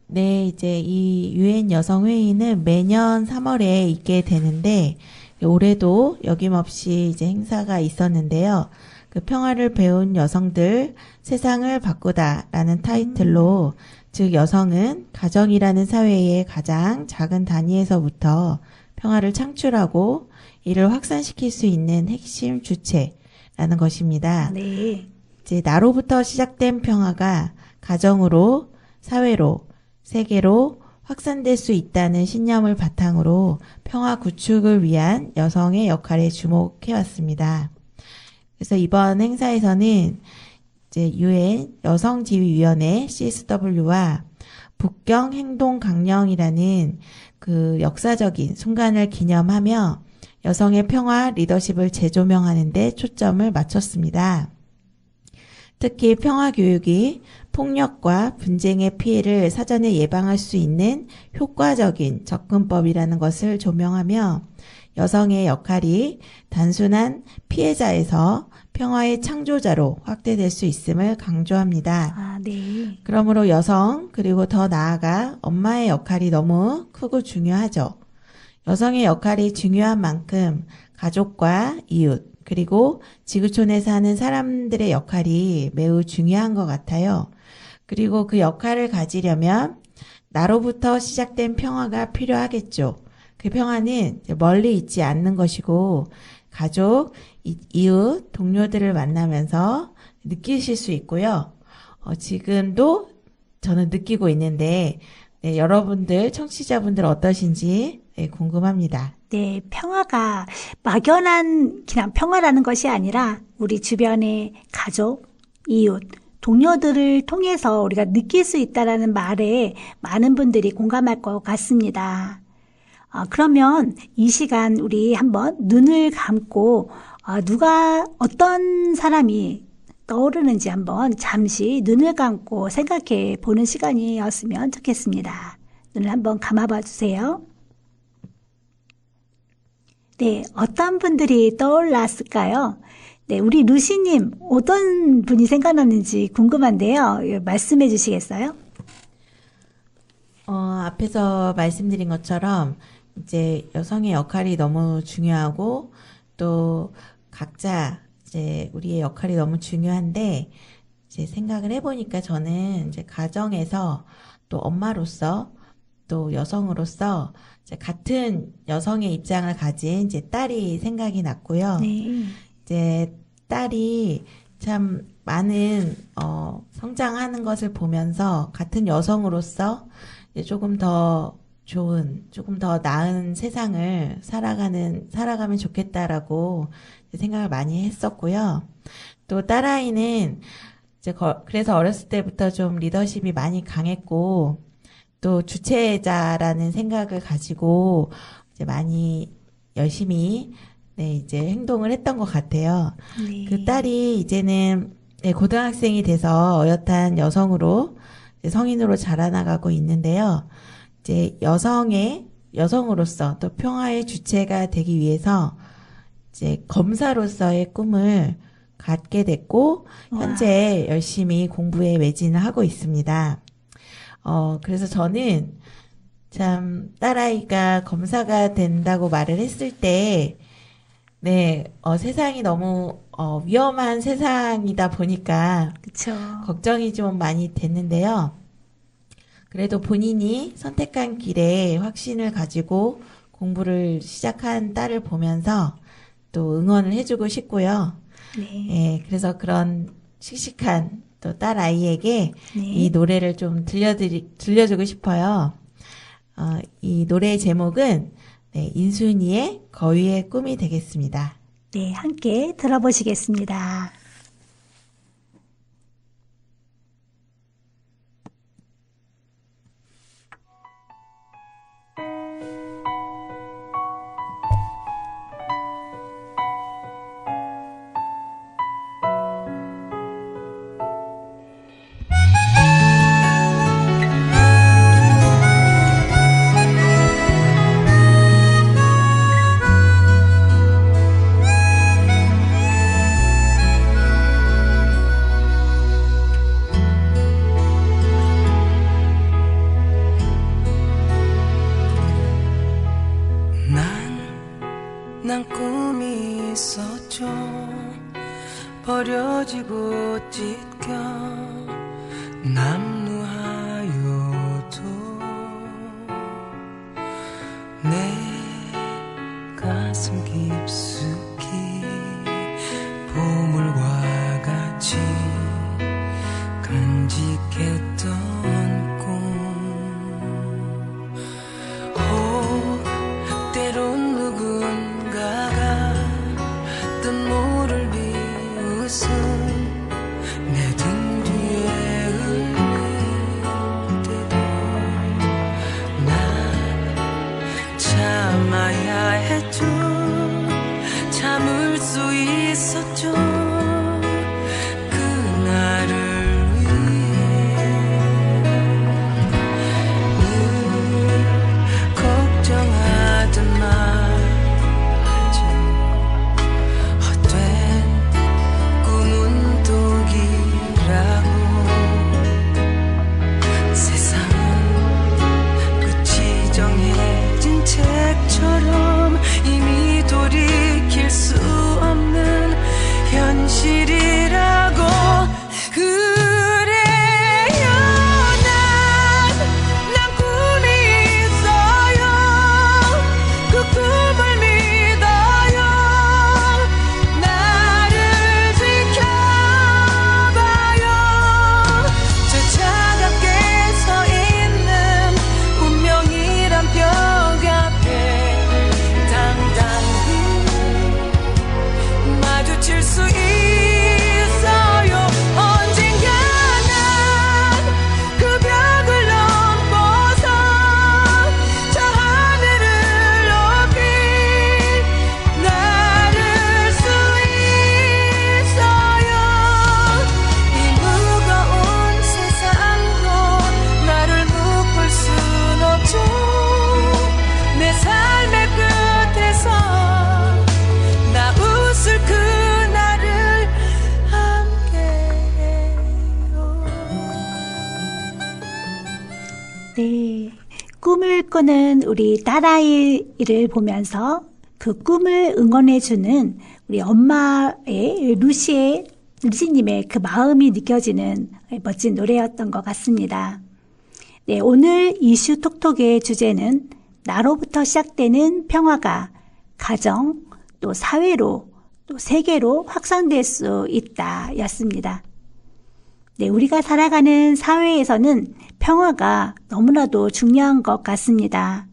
네, 이제 이 유엔 여성 회의는 매년 3월에 있게 되는데 올해도 여김없이 이제 행사가 있었는데요. 그 평화를 배운 여성들 세상을 바꾸다라는 타이틀로 즉 여성은 가정이라는 사회의 가장 작은 단위에서부터 평화를 창출하고 이를 확산시킬 수 있는 핵심 주체라는 것입니다. 네. 이제 나로부터 시작된 평화가 가정으로, 사회로, 세계로 확산될 수 있다는 신념을 바탕으로 평화 구축을 위한 여성의 역할에 주목해 왔습니다. 그래서 이번 행사에서는 이제 UN 여성지휘위원회 CSW와 북경 행동 강령이라는 그 역사적인 순간을 기념하며 여성의 평화 리더십을 재조명하는 데 초점을 맞췄습니다. 특히 평화 교육이 폭력과 분쟁의 피해를 사전에 예방할 수 있는 효과적인 접근법이라는 것을 조명하며 여성의 역할이 단순한 피해자에서 평화의 창조자로 확대될 수 있음을 강조합니다. 아, 네. 그러므로 여성 그리고 더 나아가 엄마의 역할이 너무 크고 중요하죠. 여성의 역할이 중요한 만큼 가족과 이웃 그리고 지구촌에 사는 사람들의 역할이 매우 중요한 것 같아요. 그리고 그 역할을 가지려면 나로부터 시작된 평화가 필요하겠죠. 그 평화는 멀리 있지 않는 것이고 가족, 이웃, 동료들을 만나면서 느끼실 수 있고요. 지금도 저는 느끼고 있는데 네, 여러분들, 청취자분들 어떠신지 네, 궁금합니다. 네, 평화가 막연한 그냥 평화라는 것이 아니라 우리 주변의 가족, 이웃, 동료들을 통해서 우리가 느낄 수 있다라는 말에 많은 분들이 공감할 것 같습니다. 그러면 이 시간 우리 한번 눈을 감고 누가 어떤 사람이 떠오르는지 한번 잠시 눈을 감고 생각해 보는 시간이었으면 좋겠습니다. 눈을 한번 감아봐 주세요. 네, 어떤 분들이 떠올랐을까요? 네, 우리 루시님 어떤 분이 생각났는지 궁금한데요. 말씀해 주시겠어요? 앞에서 말씀드린 것처럼 이제 여성의 역할이 너무 중요하고 또 각자 이제 우리의 역할이 너무 중요한데 이제 생각을 해보니까 저는 이제 가정에서 또 엄마로서 또 여성으로서 이제 같은 여성의 입장을 가진 이제 딸이 생각이 났고요. 네. 이제 딸이 참 많은 성장하는 것을 보면서 같은 여성으로서 이제 조금 더 좋은, 조금 더 나은 세상을 살아가면 좋겠다라고 생각을 많이 했었고요. 또 딸아이는 이제 그래서 어렸을 때부터 좀 리더십이 많이 강했고 또 주체자라는 생각을 가지고 이제 많이 열심히 네, 이제 행동을 했던 것 같아요. 네. 그 딸이 이제는 네, 고등학생이 돼서 어엿한 여성으로 성인으로 자라나가고 있는데요. 이제 여성으로서 또 평화의 주체가 되기 위해서 이제 검사로서의 꿈을 갖게 됐고 현재 열심히 공부에 매진을 하고 있습니다. 그래서 저는 참 딸아이가 검사가 된다고 말을 했을 때 네, 세상이 너무 위험한 세상이다 보니까 그쵸. 걱정이 좀 많이 됐는데요. 그래도 본인이 선택한 길에 확신을 가지고 공부를 시작한 딸을 보면서 또 응원을 해주고 싶고요. 네. 예, 그래서 그런 씩씩한 또 딸 아이에게 네. 이 노래를 좀 들려주고 싶어요. 이 노래의 제목은 네, 인순이의 거위의 꿈이 되겠습니다. 네, 함께 들어보시겠습니다. 난 꿈이 있었죠. 버려지고 찢겨 남루하여도 내 가슴 깊숙이 보물과 같이 간직했던 꿈 때론 누군가가 뜻 모를 비웃음 내 등 뒤에 흘릴 때도 난 참아야 했죠. 참을 수 있었죠. 그날을 위해 걱정하던 말지 헛된 꿈은 독이라고 세상은 끝이 정해진 책처럼 이미 돌이킬 수 없는 현실이라고. 그래요 난 꿈이 있어요. 그 꿈을 믿어요. 나를 지켜봐요. 저 차갑게 서 있는 운명이란 벽 앞에 당당히 마주칠 수 있어요. 언젠가 난 그 벽을 넘고서 저 하늘을 높이 날을 수 있어요. 이 무거운 세상도 나를 묶을 순 없죠. 내 삶의 끝에서 나 웃을 그날을 함께해요. 네. 꿈을 꾸는 우리 딸아이를 보면서 그 꿈을 응원해주는 우리 엄마의 루시님의 그 마음이 느껴지는 멋진 노래였던 것 같습니다. 네, 오늘 이슈 톡톡의 주제는 나로부터 시작되는 평화가 가정, 또 사회로, 또 세계로 확산될 수 있다 였습니다. 네, 우리가 살아가는 사회에서는 평화가 너무나도 중요한 것 같습니다.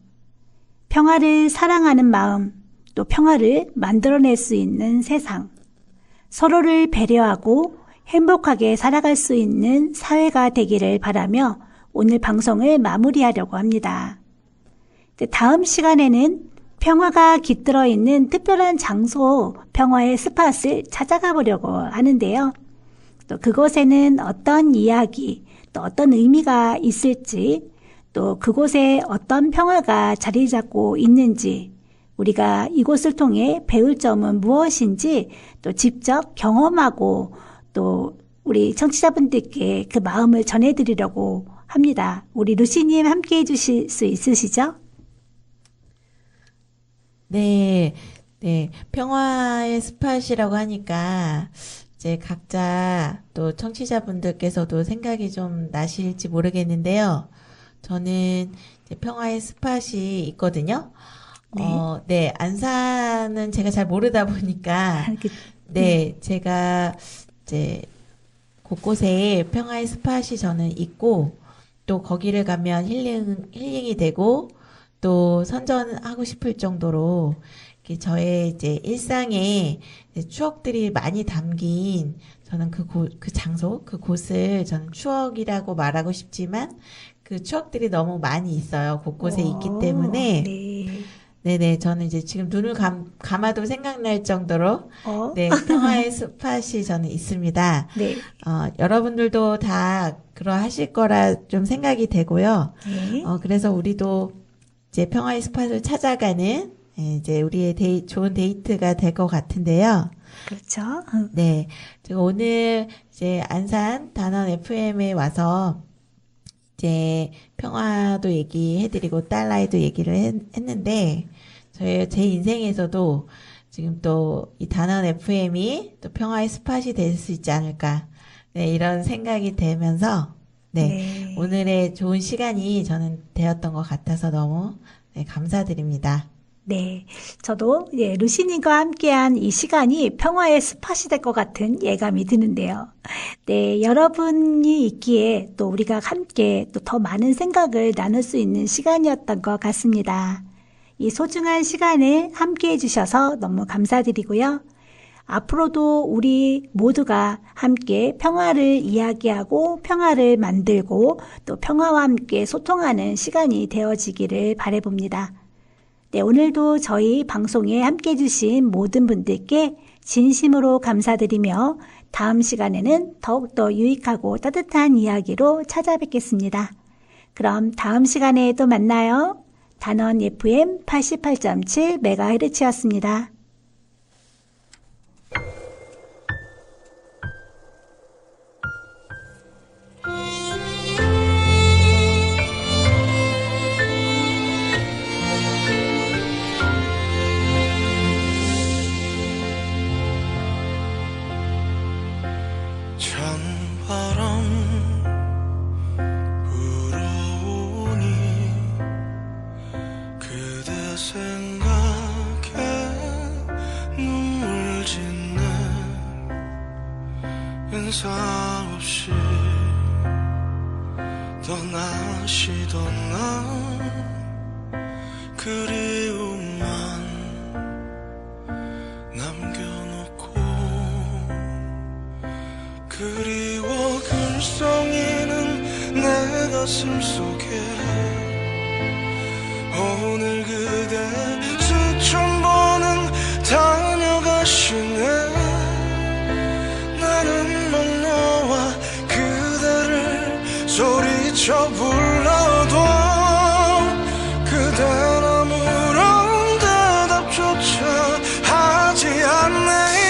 평화를 사랑하는 마음, 또 평화를 만들어낼 수 있는 세상, 서로를 배려하고 행복하게 살아갈 수 있는 사회가 되기를 바라며 오늘 방송을 마무리하려고 합니다. 다음 시간에는 평화가 깃들어 있는 특별한 장소, 평화의 스팟을 찾아가 보려고 하는데요. 또 그곳에는 어떤 이야기, 또 어떤 의미가 있을지, 또 그곳에 어떤 평화가 자리 잡고 있는지, 우리가 이곳을 통해 배울 점은 무엇인지 또 직접 경험하고 또 우리 청취자분들께 그 마음을 전해드리려고 합니다. 우리 루시님 함께 해주실 수 있으시죠? 네, 네. 평화의 스팟이라고 하니까 이제 각자 또 청취자분들께서도 생각이 좀 나실지 모르겠는데요. 저는 이제 평화의 스팟이 있거든요. 네. 네. 안산은 제가 잘 모르다 보니까 네, 제가 이제 곳곳에 평화의 스팟이 저는 있고 또 거기를 가면 힐링이 되고 또 선전하고 싶을 정도로 저의 이제 일상에 추억들이 많이 담긴 저는 그 장소, 그곳을 저는 추억이라고 말하고 싶지만 그 추억들이 너무 많이 있어요. 곳곳에 있기 때문에. 네. 네네. 저는 이제 지금 눈을 감아도 생각날 정도로 네, 평화의 스팟이 저는 있습니다. 네. 여러분들도 다 그러하실 거라 좀 생각이 되고요. 네. 그래서 우리도 이제 평화의 스팟을 찾아가는 이제 우리의 좋은 데이트가 될 것 같은데요. 그렇죠. 네. 제가 오늘 이제 안산 단원 FM에 와서 이제 평화도 얘기해드리고 딸아이도 얘기를 했는데 제 인생에서도 지금 또 이 단원 FM이 또 평화의 스팟이 될 수 있지 않을까. 네, 이런 생각이 되면서 네, 오늘의 좋은 시간이 저는 되었던 것 같아서 너무 네, 감사드립니다. 네, 저도 루시님과 함께한 이 시간이 평화의 스팟이 될 것 같은 예감이 드는데요. 네, 여러분이 있기에 또 우리가 함께 또 더 많은 생각을 나눌 수 있는 시간이었던 것 같습니다. 이 소중한 시간을 함께 해주셔서 너무 감사드리고요. 앞으로도 우리 모두가 함께 평화를 이야기하고 평화를 만들고 또 평화와 함께 소통하는 시간이 되어지기를 바라봅니다. 네, 오늘도 저희 방송에 함께 해주신 모든 분들께 진심으로 감사드리며 다음 시간에는 더욱더 유익하고 따뜻한 이야기로 찾아뵙겠습니다. 그럼 다음 시간에 또 만나요. 단원 FM 88.7MHz였습니다. 찬바람 불어오니 그대 생각에 눈물 짓네 인사 없이 떠나시던 날 그리움만 남겨놓고 그리워 글썽이는 내 가슴 속에 오늘 그대 수천 번은 다녀가시네 나는 막 너와 그대를 소리쳐 불러도 그댄 아무런 대답조차 하지 않네요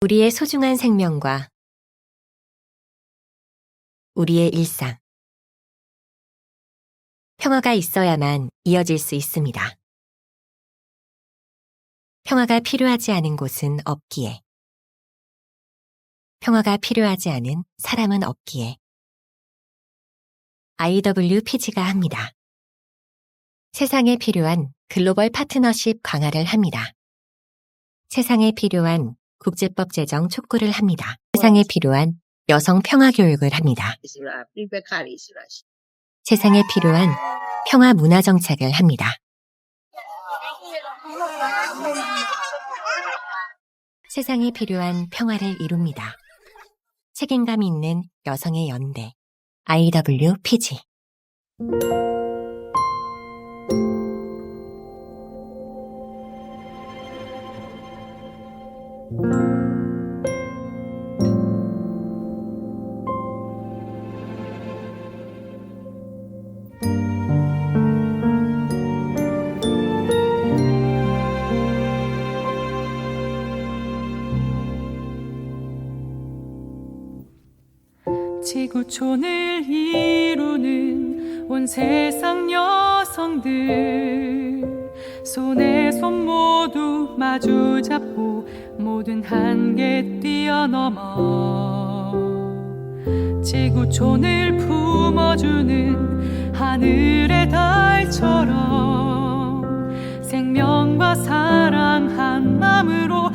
우리의 소중한 생명과 우리의 일상. 평화가 있어야만 이어질 수 있습니다. 평화가 필요하지 않은 곳은 없기에. 평화가 필요하지 않은 사람은 없기에. IWPG가 합니다. 세상에 필요한 글로벌 파트너십 강화를 합니다. 세상에 필요한 국제법 제정 촉구를 합니다. 세상에 필요한 여성 평화 교육을 합니다. 세상에 필요한 평화 문화 정착을 합니다. 세상에 필요한 평화를 이룹니다. 책임감 있는 여성의 연대 IWPG. 지구촌을 이루는 온 세상 여성들 손에 손 모두 마주 잡고 모든 한계 뛰어넘어 지구촌을 품어주는 하늘의 달처럼 생명과 사랑 한 마음으로